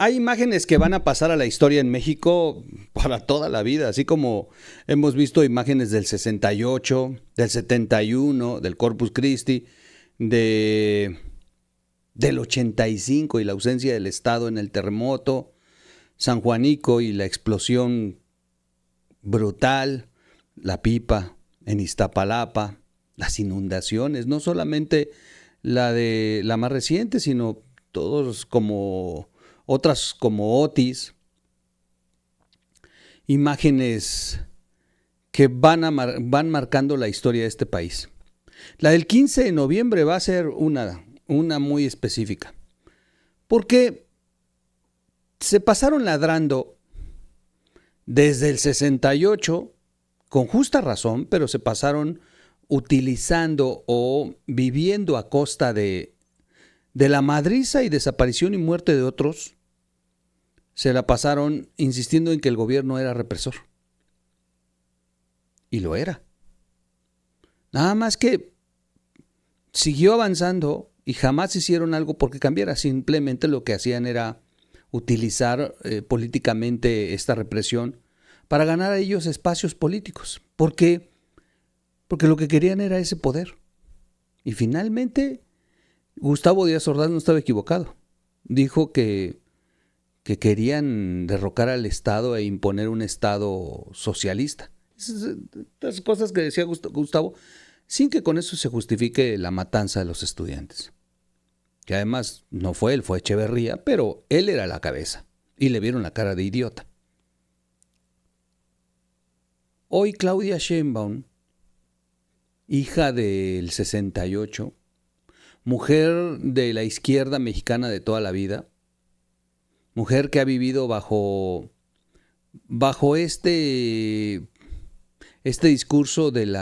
Hay imágenes que van a pasar a la historia en México para toda la vida, así como hemos visto imágenes del 68, del 71, del Corpus Christi, de, del 85 y la ausencia del Estado en el terremoto, San Juanico y la explosión brutal, la pipa en Iztapalapa, las inundaciones, no solamente la de la más reciente, sino todos como otras como Otis, imágenes que van marcando la historia de este país. La del 15 de noviembre va a ser una muy específica, porque se pasaron ladrando desde el 68, con justa razón, pero se pasaron utilizando o viviendo a costa de la madriza y desaparición y muerte de otros, se la pasaron insistiendo en que el gobierno era represor. Y lo era. Nada más que siguió avanzando y jamás hicieron algo porque cambiara. Simplemente lo que hacían era utilizar políticamente esta represión para ganar a ellos espacios políticos. ¿Por qué? Porque lo que querían era ese poder. Y finalmente Gustavo Díaz Ordaz no estaba equivocado. Dijo que querían derrocar al Estado e imponer un Estado socialista. Esas cosas que decía Gustavo, sin que con eso se justifique la matanza de los estudiantes. Que además no fue él, fue Echeverría, pero él era la cabeza y le vieron la cara de idiota. Hoy Claudia Sheinbaum, hija del 68, mujer de la izquierda mexicana de toda la vida, mujer que ha vivido bajo este discurso del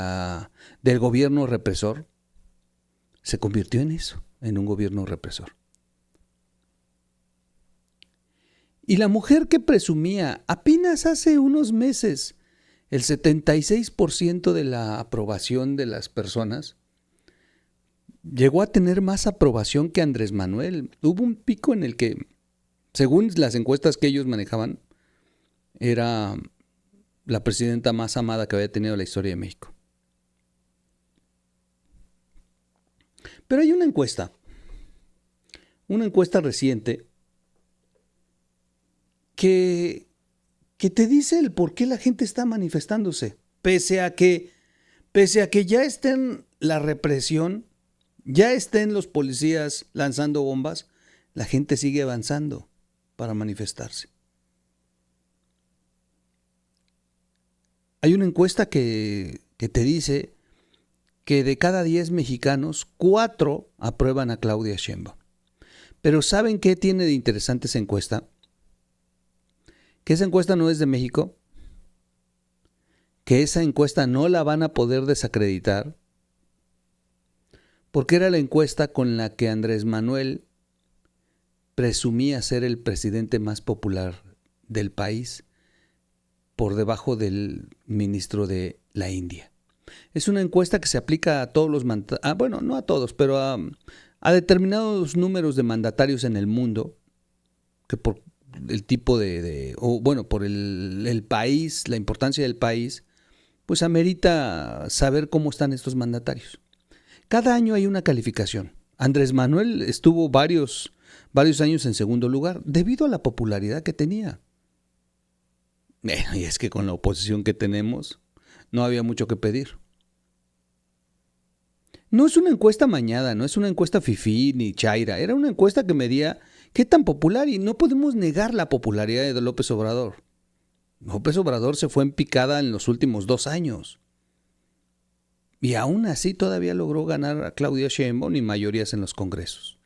gobierno represor, se convirtió en eso, en un gobierno represor. Y la mujer que presumía apenas hace unos meses el 76% de la aprobación de las personas, llegó a tener más aprobación que Andrés Manuel. Hubo un pico en el que, según las encuestas que ellos manejaban, era la presidenta más amada que había tenido la historia de México. Pero hay una encuesta reciente que te dice el por qué la gente está manifestándose, pese a que ya estén la represión, ya estén los policías lanzando bombas, la gente sigue avanzando para manifestarse. Hay una encuesta que te dice que de cada 10 mexicanos, 4 aprueban a Claudia Sheinbaum. Pero ¿saben qué tiene de interesante esa encuesta? Que esa encuesta no es de México, que esa encuesta no la van a poder desacreditar, porque era la encuesta con la que Andrés Manuel presumía ser el presidente más popular del país, por debajo del ministro de la India. Es una encuesta que se aplica a todos los mandatarios, bueno, no a todos, pero a determinados números de mandatarios en el mundo, que por el tipo por el país, la importancia del país, pues amerita saber cómo están estos mandatarios. Cada año hay una calificación. Andrés Manuel estuvo varios años en segundo lugar, debido a la popularidad que tenía. Y es que con la oposición que tenemos, no había mucho que pedir. No es una encuesta mañada, no es una encuesta fifí ni chaira, era una encuesta que medía qué tan popular, y no podemos negar la popularidad de López Obrador. López Obrador se fue en picada en los últimos 2 años. Y aún así todavía logró ganar a Claudia Sheinbaum y mayorías en los congresos.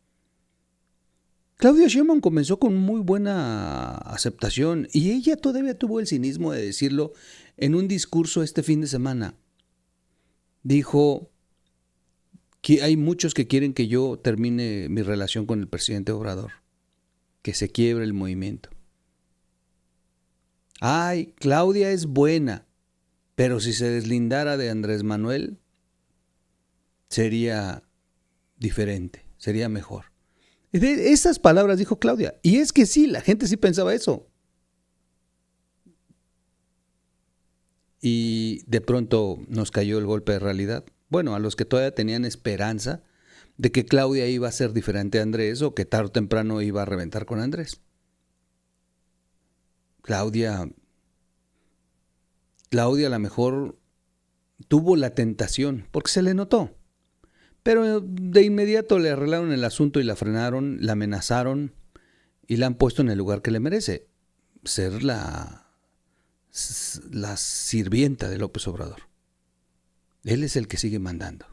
Claudia Sheinbaum comenzó con muy buena aceptación y ella todavía tuvo el cinismo de decirlo en un discurso este fin de semana. Dijo que hay muchos que quieren que yo termine mi relación con el presidente Obrador, que se quiebre el movimiento. Ay, Claudia es buena, pero si se deslindara de Andrés Manuel, sería diferente, sería mejor. Esas palabras dijo Claudia. Y es que sí, la gente sí pensaba eso. Y de pronto nos cayó el golpe de realidad. Bueno, a los que todavía tenían esperanza de que Claudia iba a ser diferente a Andrés o que tarde o temprano iba a reventar con Andrés. Claudia a lo mejor tuvo la tentación, porque se le notó. Pero de inmediato le arreglaron el asunto y la frenaron, la amenazaron y la han puesto en el lugar que le merece, ser la sirvienta de López Obrador. Él es el que sigue mandando.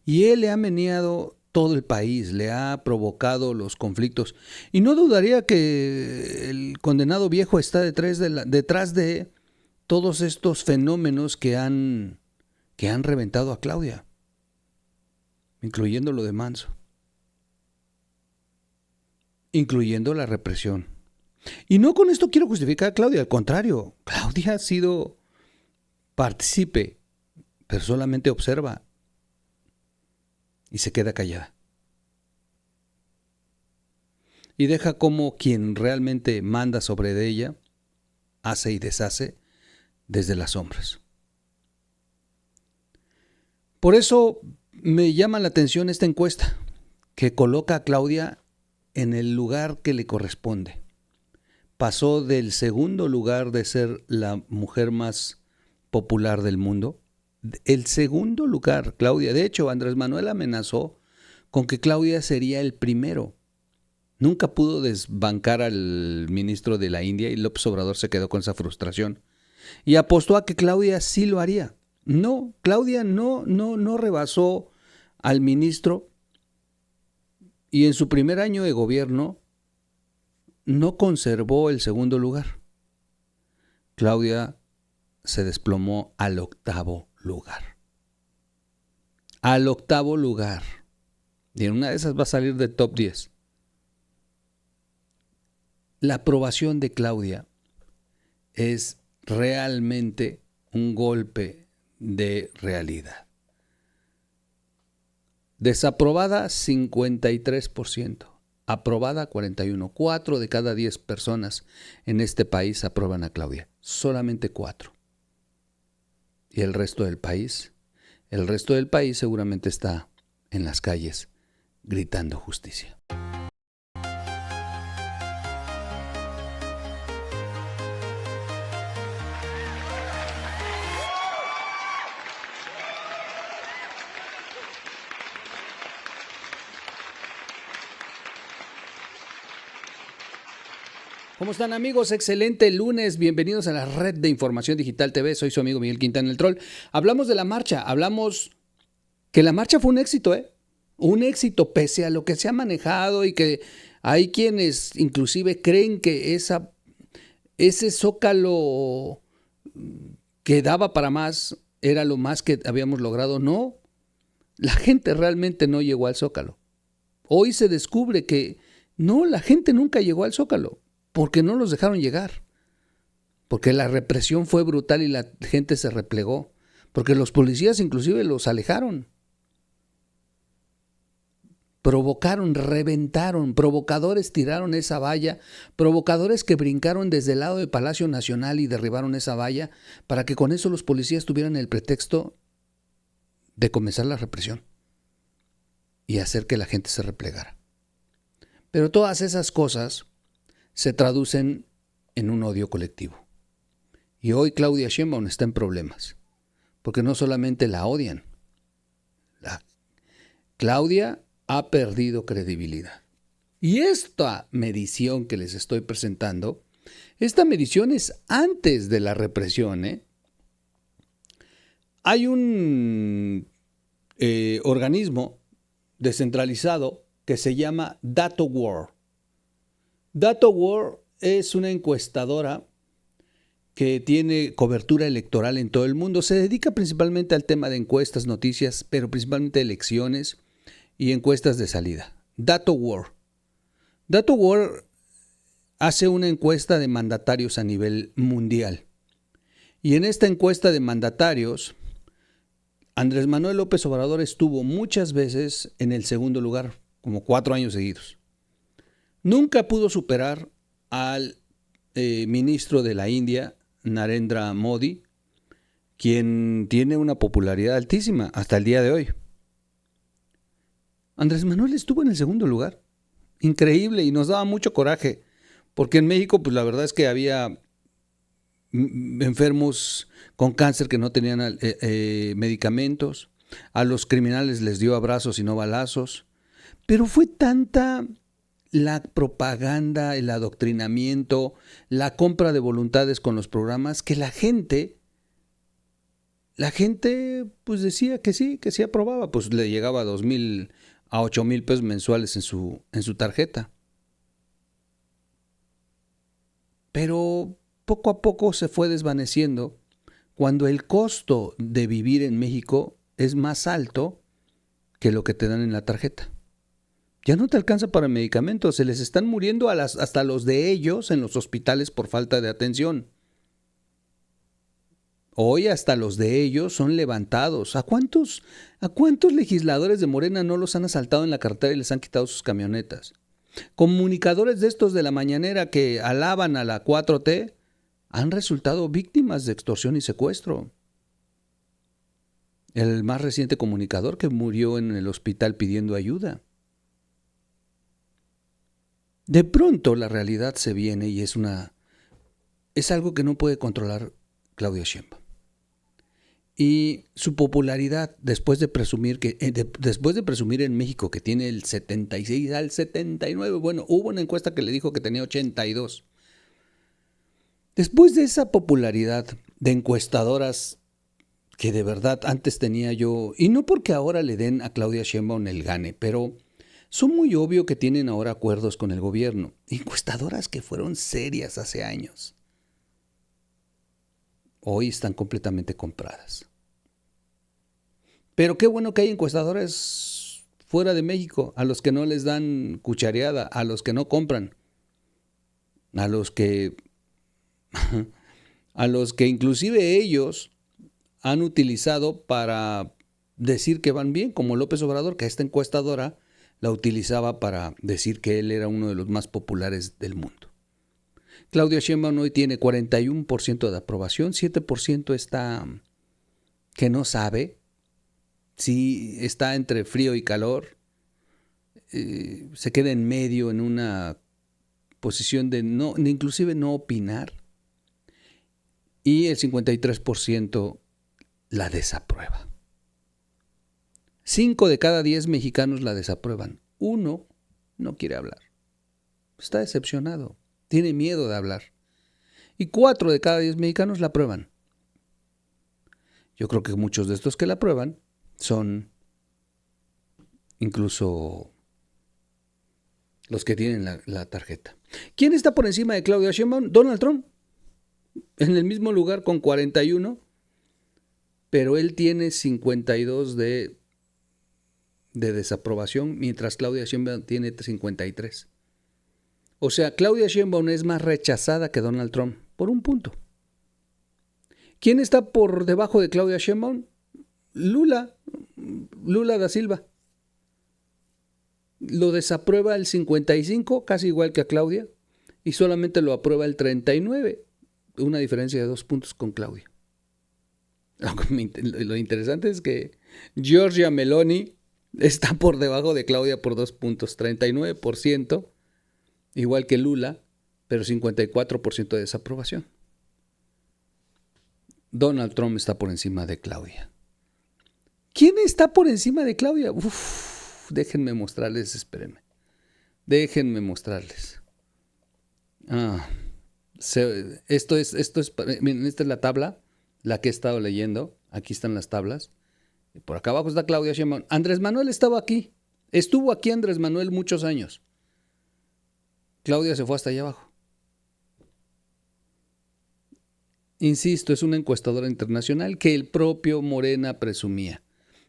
Y él le ha meneado todo el país, le ha provocado los conflictos. Y no dudaría que el condenado viejo está detrás de todos estos fenómenos que han reventado a Claudia, incluyendo lo de Manso, incluyendo la represión. Y no con esto quiero justificar a Claudia, al contrario, Claudia ha sido partícipe, pero solamente observa y se queda callada. Y deja como quien realmente manda sobre de ella, hace y deshace desde las sombras. Por eso me llama la atención esta encuesta, que coloca a Claudia en el lugar que le corresponde. Pasó del segundo lugar de ser la mujer más popular del mundo. El segundo lugar, Claudia. De hecho, Andrés Manuel amenazó con que Claudia sería el primero. Nunca pudo desbancar al ministro de la India y López Obrador se quedó con esa frustración. Y apostó a que Claudia sí lo haría. No, Claudia no rebasó al ministro y en su primer año de gobierno no conservó el segundo lugar. Claudia se desplomó al octavo lugar. Al octavo lugar. Y en una de esas va a salir de top 10. La aprobación de Claudia es realmente un golpe de realidad. Desaprobada 53%, aprobada 41%. 4 de cada 10 personas en este país aprueban a Claudia, solamente 4. Y el resto del país seguramente está en las calles gritando justicia. ¿Cómo están, amigos? Excelente lunes, bienvenidos a la Red de Información Digital TV, soy su amigo Miguel Quintana el Troll. Hablamos de la marcha, hablamos que la marcha fue un éxito, un éxito pese a lo que se ha manejado y que hay quienes inclusive creen que ese zócalo que daba para más era lo más que habíamos logrado. No, la gente realmente no llegó al zócalo. Hoy se descubre que no, la gente nunca llegó al zócalo. Porque no los dejaron llegar, porque la represión fue brutal y la gente se replegó, porque los policías inclusive los alejaron, provocaron, reventaron, provocadores tiraron esa valla, provocadores que brincaron desde el lado de Palacio Nacional y derribaron esa valla para que con eso los policías tuvieran el pretexto de comenzar la represión y hacer que la gente se replegara. Pero todas esas cosas se traducen en un odio colectivo. Y hoy Claudia Sheinbaum está en problemas, porque no solamente la odian, Claudia ha perdido credibilidad. Y esta medición que les estoy presentando, esta medición es antes de la represión. Hay un organismo descentralizado que se llama DataWorld. DataWorld es una encuestadora que tiene cobertura electoral en todo el mundo. Se dedica principalmente al tema de encuestas, noticias, pero principalmente elecciones y encuestas de salida. DataWorld hace una encuesta de mandatarios a nivel mundial. Y en esta encuesta de mandatarios, Andrés Manuel López Obrador estuvo muchas veces en el segundo lugar, como 4 años seguidos. Nunca pudo superar al ministro de la India, Narendra Modi, quien tiene una popularidad altísima hasta el día de hoy. Andrés Manuel estuvo en el segundo lugar. Increíble, y nos daba mucho coraje, porque en México, pues la verdad es que había enfermos con cáncer que no tenían medicamentos, a los criminales les dio abrazos y no balazos, pero fue tanta la propaganda, el adoctrinamiento, la compra de voluntades con los programas, que la gente pues decía que sí aprobaba, pues le llegaba a 2,000 a 8,000 pesos mensuales en su tarjeta. Pero poco a poco se fue desvaneciendo cuando el costo de vivir en México es más alto que lo que te dan en la tarjeta. Ya no te alcanza para medicamentos, se les están muriendo hasta los de ellos en los hospitales por falta de atención. Hoy hasta los de ellos son levantados. ¿A cuántos legisladores de Morena no los han asaltado en la carretera y les han quitado sus camionetas? Comunicadores de estos de la mañanera que alaban a la 4T han resultado víctimas de extorsión y secuestro. El más reciente comunicador que murió en el hospital pidiendo ayuda. De pronto la realidad se viene y es algo que no puede controlar Claudia Sheinbaum. Y su popularidad, después de presumir en México que tiene el 76 al 79, bueno, hubo una encuesta que le dijo que tenía 82. Después de esa popularidad de encuestadoras que de verdad antes tenía yo, y no porque ahora le den a Claudia Sheinbaum el gane, pero son muy obvio que tienen ahora acuerdos con el gobierno. Encuestadoras que fueron serias hace años. Hoy están completamente compradas. Pero qué bueno que hay encuestadores fuera de México, a los que no les dan cuchareada, a los que no compran, a los que inclusive ellos han utilizado para decir que van bien, como López Obrador, que esta encuestadora la utilizaba para decir que él era uno de los más populares del mundo. Claudia Sheinbaum hoy tiene 41% de aprobación, 7% está que no sabe si está entre frío y calor, se queda en medio en una posición de inclusive no opinar, y el 53% la desaprueba. 5 de cada 10 mexicanos la desaprueban. 1 no quiere hablar. Está decepcionado. Tiene miedo de hablar. Y 4 de cada 10 mexicanos la aprueban. Yo creo que muchos de estos que la aprueban son incluso los que tienen la tarjeta. ¿Quién está por encima de Claudia Sheinbaum? Donald Trump. En el mismo lugar con 41, pero él tiene 52 de desaprobación, mientras Claudia Sheinbaum tiene 53. O sea, Claudia Sheinbaum es más rechazada que Donald Trump, por un punto. ¿Quién está por debajo de Claudia Sheinbaum? Lula da Silva. Lo desaprueba el 55, casi igual que a Claudia, y solamente lo aprueba el 39, una diferencia de 2 puntos con Claudia. Lo interesante es que Giorgia Meloni está por debajo de Claudia por 2 puntos, 39%, igual que Lula, pero 54% de desaprobación. Donald Trump está por encima de Claudia. ¿Quién está por encima de Claudia? Déjenme mostrarles, espérenme. Déjenme mostrarles. Miren, esta es la tabla, la que he estado leyendo. Aquí están las tablas. Por acá abajo está Claudia Sheinbaum. Andrés Manuel estaba aquí. Estuvo aquí Andrés Manuel muchos años. Claudia se fue hasta allá abajo. Insisto, es una encuestadora internacional que el propio Morena presumía.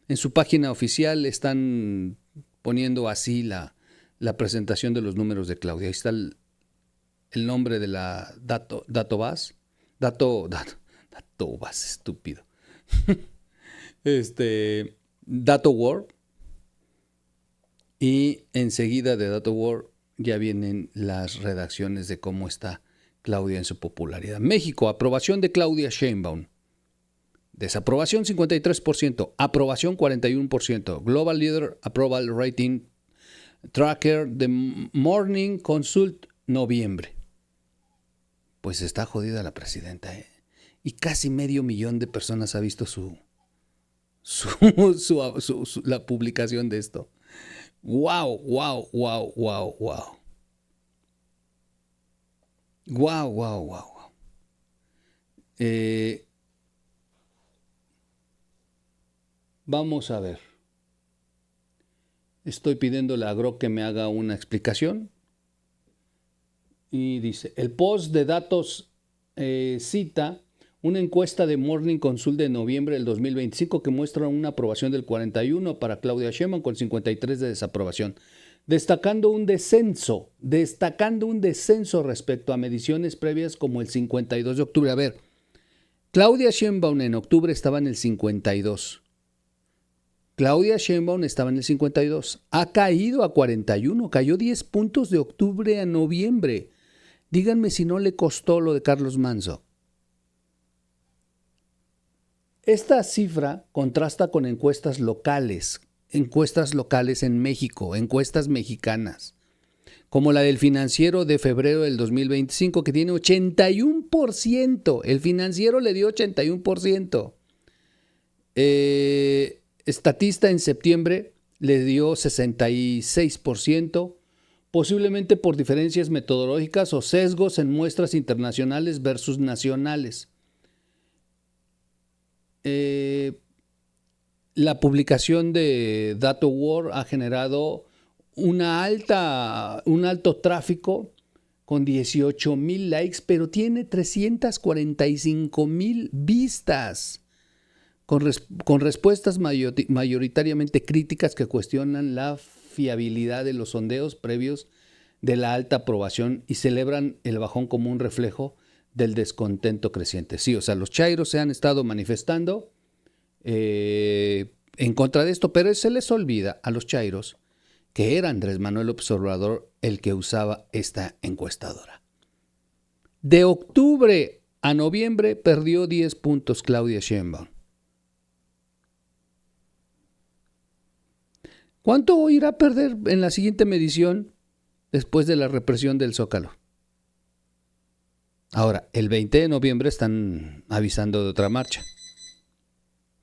En su página oficial están poniendo así la presentación de los números de Claudia. Ahí está el nombre de la Datovaz. Datovaz, estúpido. DatoWorld. Y enseguida de Data World ya vienen las redacciones de cómo está Claudia en su popularidad. México, aprobación de Claudia Sheinbaum. Desaprobación 53%, aprobación 41%. Global Leader Approval Rating Tracker de Morning Consult noviembre. Pues está jodida la presidenta, ¿eh? Y casi 500,000 de personas ha visto la publicación de esto. Wow, wow, wow, wow, wow. Wow, wow, wow, wow. Vamos a ver. Estoy pidiéndole a Grok que me haga una explicación. Y dice, el post de datos cita una encuesta de Morning Consult de noviembre del 2025 que muestra una aprobación del 41 para Claudia Sheinbaum con 53 de desaprobación, destacando un descenso respecto a mediciones previas como el 52 de octubre. A ver, Claudia Sheinbaum en octubre estaba en el 52. Claudia Sheinbaum estaba en el 52. Ha caído a 41, cayó 10 puntos de octubre a noviembre. Díganme si no le costó lo de Carlos Manzo. Esta cifra contrasta con encuestas locales en México, encuestas mexicanas, como la del Financiero de febrero del 2025, que tiene 81%. El Financiero le dio 81%. Statista en septiembre le dio 66%, posiblemente por diferencias metodológicas o sesgos en muestras internacionales versus nacionales. La publicación de Data World ha generado un alto tráfico con 18,000 likes, pero tiene 345,000 vistas, con respuestas mayoritariamente críticas que cuestionan la fiabilidad de los sondeos previos de la alta aprobación y celebran el bajón como un reflejo del descontento creciente. Sí, o sea, los chairos se han estado manifestando en contra de esto, pero se les olvida a los chairos que era Andrés Manuel López Obrador el que usaba esta encuestadora. De octubre a noviembre perdió 10 puntos Claudia Sheinbaum. ¿Cuánto irá a perder en la siguiente medición después de la represión del Zócalo? Ahora, el 20 de noviembre están avisando de otra marcha.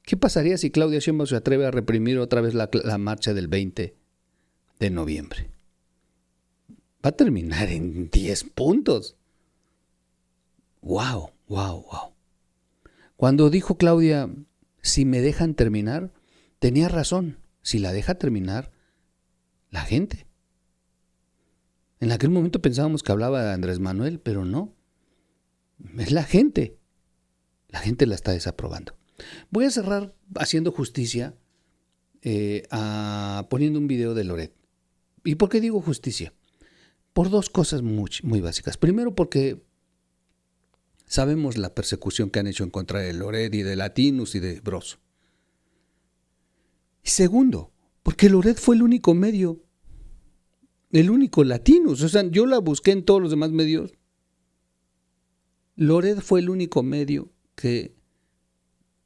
¿Qué pasaría si Claudia Sheinbaum se atreve a reprimir otra vez la marcha del 20 de noviembre? Va a terminar en 10 puntos. ¡Wow, wow, wow! Cuando dijo Claudia, si me dejan terminar, tenía razón. Si la deja terminar, la gente. En aquel momento pensábamos que hablaba de Andrés Manuel, pero no. Es la gente. La gente la está desaprobando. Voy a cerrar haciendo justicia poniendo un video de Loret. ¿Y por qué digo justicia? Por dos cosas muy básicas. Primero, porque sabemos la persecución que han hecho en contra de Loret y de Latinus y de Broso. Y segundo, porque Loret fue el único medio, el único Latinus. O sea, yo la busqué en todos los demás medios. Loret fue el único medio que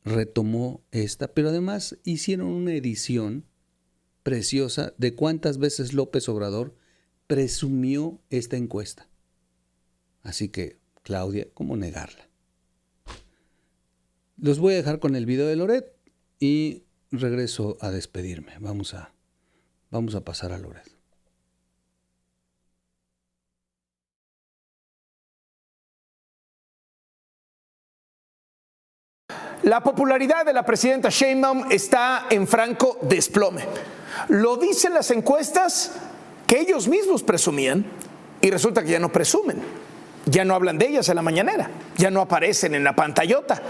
retomó esta, pero además hicieron una edición preciosa de cuántas veces López Obrador presumió esta encuesta. Así que, Claudia, ¿cómo negarla? Los voy a dejar con el video de Loret y regreso a despedirme. Vamos a pasar a Loret. La popularidad de la presidenta Sheinbaum está en franco desplome. Lo dicen las encuestas que ellos mismos presumían y resulta que ya no presumen. Ya no hablan de ellas en la mañanera, ya no aparecen en la pantallota.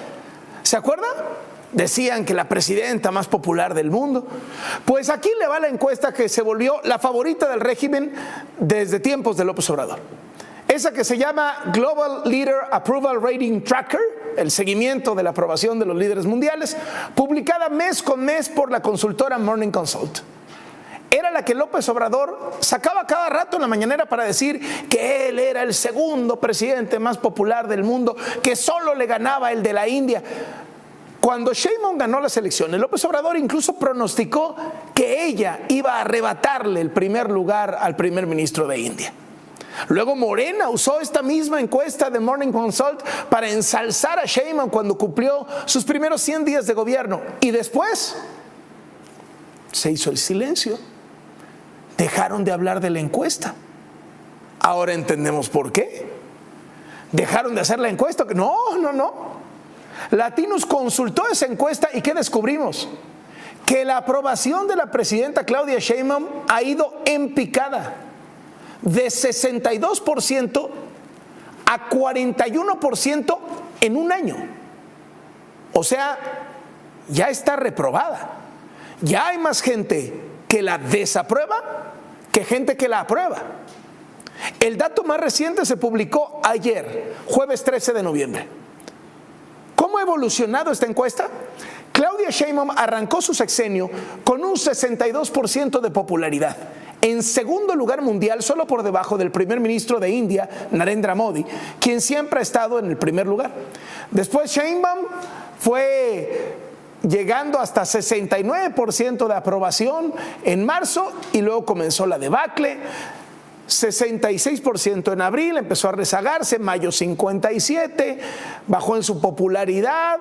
¿Se acuerdan? Decían que la presidenta más popular del mundo. Pues aquí le va la encuesta que se volvió la favorita del régimen desde tiempos de López Obrador. Esa que se llama Global Leader Approval Rating Tracker, el seguimiento de la aprobación de los líderes mundiales, publicada mes con mes por la consultora Morning Consult. era la que López Obrador sacaba cada rato en la mañanera para decir que él era el segundo presidente más popular del mundo, que solo le ganaba el de la India. Cuando Sheinbaum ganó las elecciones, López Obrador incluso pronosticó que ella iba a arrebatarle el primer lugar al primer ministro de India. Luego Morena usó esta misma encuesta de Morning Consult para ensalzar a Sheinbaum cuando cumplió sus primeros 100 días de gobierno. Y después se hizo el silencio. Dejaron de hablar de la encuesta. Ahora entendemos por qué. Dejaron de hacer la encuesta. No. Latinus consultó esa encuesta y ¿qué descubrimos? Que la aprobación de la presidenta Claudia Sheinbaum ha ido en picada. De 62% a 41% en un año. O sea, ya está reprobada. Ya hay más gente que la desaprueba que gente que la aprueba. El dato más reciente se publicó ayer, jueves 13 de noviembre. ¿Cómo ha evolucionado esta encuesta? Claudia Sheinbaum arrancó su sexenio con un 62% de popularidad. En segundo lugar mundial, solo por debajo del primer ministro de India, Narendra Modi, quien siempre ha estado en el primer lugar. Después Sheinbaum fue llegando hasta 69% de aprobación en marzo y luego comenzó la debacle. 66% en abril, empezó a rezagarse, mayo 57%, bajó en su popularidad,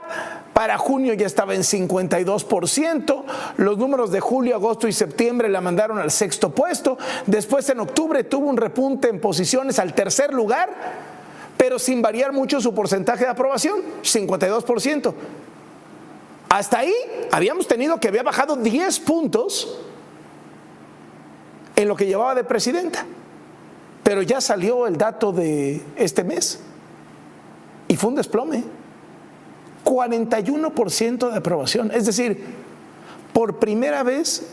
para junio ya estaba en 52%, los números de julio, agosto y septiembre la mandaron al sexto puesto, después en octubre tuvo un repunte en posiciones al tercer lugar, pero sin variar mucho su porcentaje de aprobación, 52%. Hasta ahí habíamos tenido que había bajado 10 puntos en lo que llevaba de presidenta. Pero ya salió el dato de este mes y fue un desplome. 41% de aprobación. Es decir, por primera vez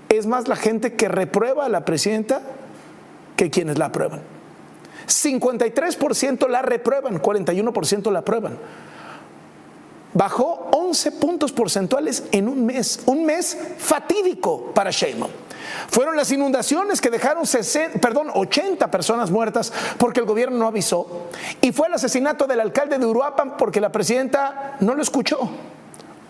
es más la gente que reprueba a la presidenta que quienes la aprueban. 53% la reprueban, 41% la aprueban. Bajó 11 puntos porcentuales en un mes fatídico para Sheinbaum. Fueron las inundaciones que dejaron 80 personas muertas porque el gobierno no avisó. Y fue el asesinato del alcalde de Uruapan porque la presidenta no lo escuchó.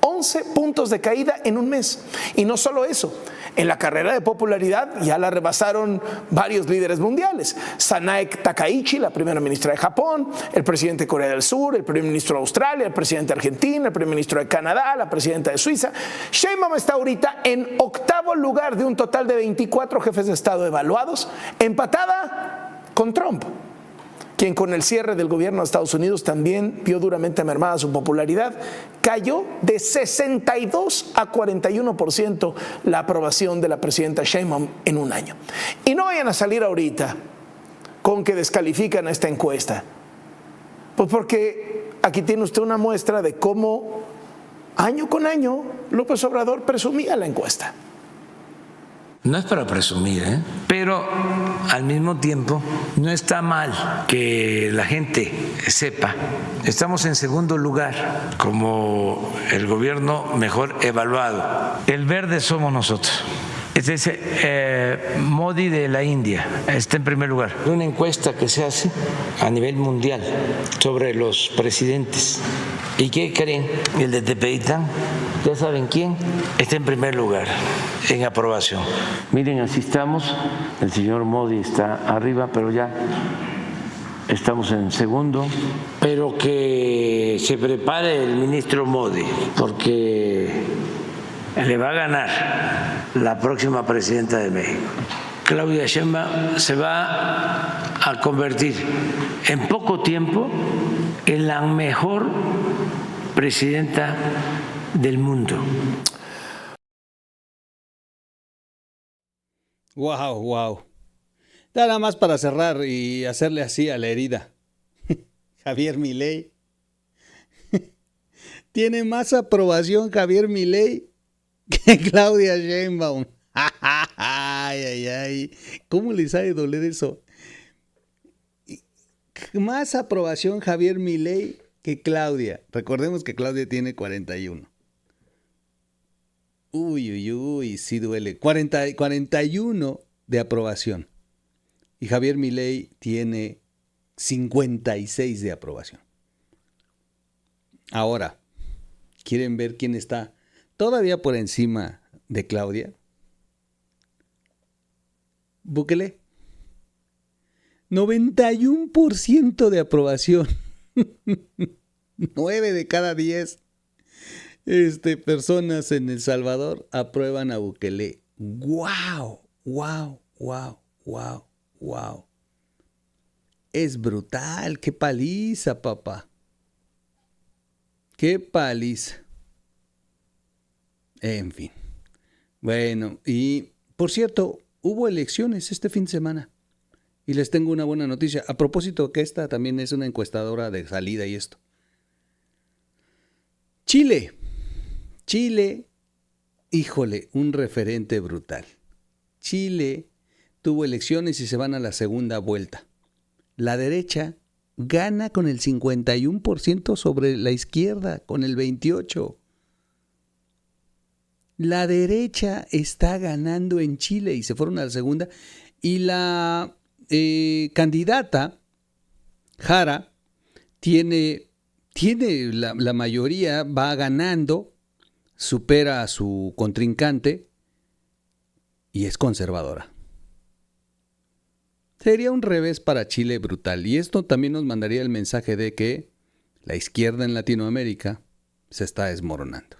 11 puntos de caída en un mes. Y no solo eso, en la carrera de popularidad ya la rebasaron varios líderes mundiales. Sanae Takaichi, la primera ministra de Japón, el presidente de Corea del Sur, el primer ministro de Australia, el presidente de Argentina, el primer ministro de Canadá, la presidenta de Suiza. Sheinbaum está ahorita en octavo lugar de un total de 24 jefes de Estado evaluados, empatada con Trump, quien con el cierre del gobierno de Estados Unidos también vio duramente mermada su popularidad. Cayó de 62 a 41% la aprobación de la presidenta Sheinbaum en un año. Y no vayan a salir ahorita con que descalifican esta encuesta. Pues porque aquí tiene usted una muestra de cómo año con año López Obrador presumía la encuesta. No es para presumir, pero al mismo tiempo no está mal que la gente sepa. Estamos en segundo lugar como el gobierno mejor evaluado. El verde somos nosotros. Es Modi de la India está en primer lugar. Una encuesta que se hace a nivel mundial sobre los presidentes. ¿Y qué creen? El de Tepeitán, ya saben quién, está en primer lugar en aprobación. Miren, así estamos. El señor Modi está arriba, pero ya estamos en segundo. Pero que se prepare el ministro Modi, porque le va a ganar la próxima presidenta de México. Claudia Sheinbaum se va a convertir en poco tiempo en la mejor presidenta del mundo. Wow. Nada más para cerrar y hacerle así a la herida. Javier Milei. Tiene más aprobación Javier Milei que Claudia Sheinbaum. Ay. ¿Cómo les ha de doler eso? Más aprobación Javier Milei que Claudia. Recordemos que Claudia tiene 41. Uy, sí duele. 41 de aprobación. Y Javier Milei tiene 56 de aprobación. Ahora, ¿quieren ver quién está todavía por encima de Claudia? Bukele. 91% de aprobación. 9 de cada 10 personas en El Salvador aprueban a Bukele. ¡Wow! Es brutal. ¡Qué paliza, papá! ¡Qué paliza! En fin. Bueno, y por cierto, hubo elecciones este fin de semana. Y les tengo una buena noticia. A propósito que esta también es una encuestadora de salida y esto. Chile, híjole, un referente brutal. Chile tuvo elecciones y se van a la segunda vuelta. La derecha gana con el 51% sobre la izquierda, con el 28%. La derecha está ganando en Chile y se fueron a la segunda. Y la candidata, Jara, tiene la mayoría, va ganando, supera a su contrincante y es conservadora. Sería un revés para Chile brutal. Y esto también nos mandaría el mensaje de que la izquierda en Latinoamérica se está desmoronando.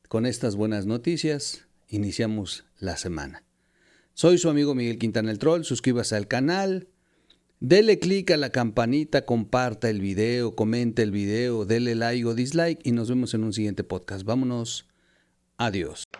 Con estas buenas noticias iniciamos la semana. Soy su amigo Miguel Quintana el Troll. Suscríbase al canal. Dele click a la campanita, comparta el video, comente el video, dele like o dislike y nos vemos en un siguiente podcast. Vámonos. Adiós.